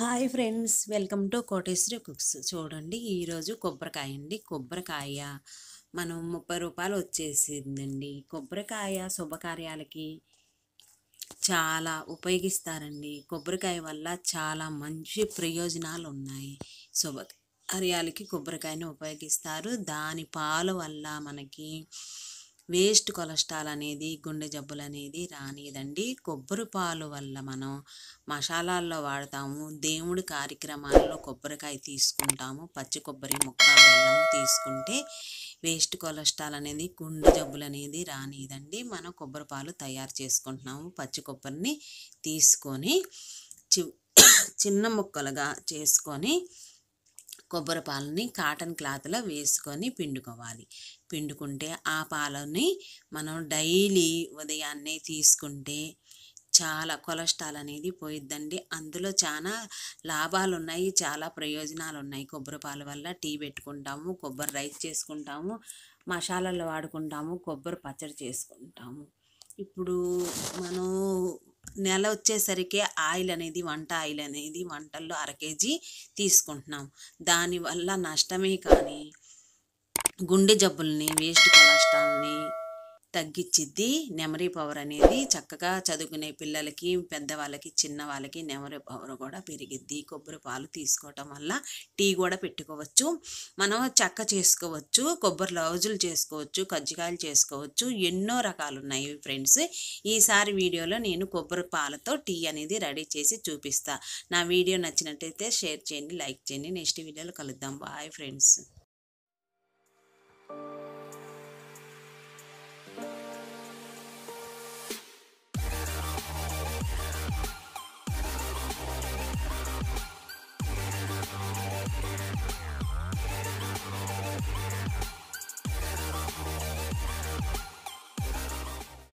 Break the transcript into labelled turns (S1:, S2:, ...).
S1: Hi friends, welcome to Koteswari cooks. చూడండి, ఈరోజు కొబ్బరికాయ అండి. కొబ్బరికాయ మనం 30 రూపాయలు వచ్చేసిందండి. కొబ్బరికాయ శుభకార్యాలకి చాలా ఉపయోగిస్తారండి. కొబ్బరికాయ వల్ల చాలా మంచి ప్రయోజనాలు ఉన్నాయి. శుభకార్యాలకి కొబ్బరికాయని ఉపయోగిస్తారు. దాని పాలు వల్ల మనకి వేస్ట్ కొలెస్ట్రాల్ అనేది, గుండె జబ్బులు అనేది రానిదండి. కొబ్బరి పాలు వల్ల మనం మసాలాల్లో వాడతాము. దేవుడి కార్యక్రమాల్లో కొబ్బరికాయ తీసుకుంటాము. పచ్చి కొబ్బరి ముక్క బెల్లం తీసుకుంటే వేస్ట్ కొలెస్ట్రాల్ అనేది, గుండె జబ్బులు అనేది రానిదండి. మనం కొబ్బరి పాలు తయారు చేసుకుంటున్నాము. పచ్చి కొబ్బరిని తీసుకొని చిన్న ముక్కలుగా చేసుకొని కొబ్బరి పాలని కాటన్ క్లాత్లో వేసుకొని పిండుకోవాలి. పిండుకుంటే ఆ పాలని మనం డైలీ ఉదయాన్నే తీసుకుంటే చాలా కొలెస్ట్రాల్ అనేది పోయిద్దండి. అందులో చాలా లాభాలు ఉన్నాయి, చాలా ప్రయోజనాలు ఉన్నాయి. కొబ్బరి పాల వల్ల టీ పెట్టుకుంటాము, కొబ్బరి రైస్ చేసుకుంటాము, మసాలాలు వాడుకుంటాము, కొబ్బరి పచ్చడి చేసుకుంటాము. ఇప్పుడు మనం నెల వచ్చేసరికి ఆయిల్ అనేది, వంట ఆయిల్ అనేది వంటల్లో 1/2 కేజీ తీసుకుంటున్నాం. దానివల్ల నష్టమే కానీ గుండె జబ్బుల్ని, వేస్ట్ కొలెస్ట్రాల్ని తగ్గించిద్ది. నెమరీ పవర్ అనేది చక్కగా చదువుకునే పిల్లలకి, పెద్దవాళ్ళకి, చిన్నవాళ్ళకి నెమరీ పవర్ కూడా పెరిగిద్ది. కొబ్బరి పాలు తీసుకోవటం వల్ల టీ కూడా పెట్టుకోవచ్చు, మనం చెక్క చేసుకోవచ్చు, కొబ్బరి లౌజులు చేసుకోవచ్చు, కజ్జికాయలు చేసుకోవచ్చు, ఎన్నో రకాలు ఉన్నాయి ఫ్రెండ్స్. ఈసారి వీడియోలో నేను కొబ్బరి పాలతో టీ అనేది రెడీ చేసి చూపిస్తా. నా వీడియో నచ్చినట్టయితే షేర్ చేయండి, లైక్ చేయండి. నెక్స్ట్ వీడియోలో కలుద్దాం. Bye friends.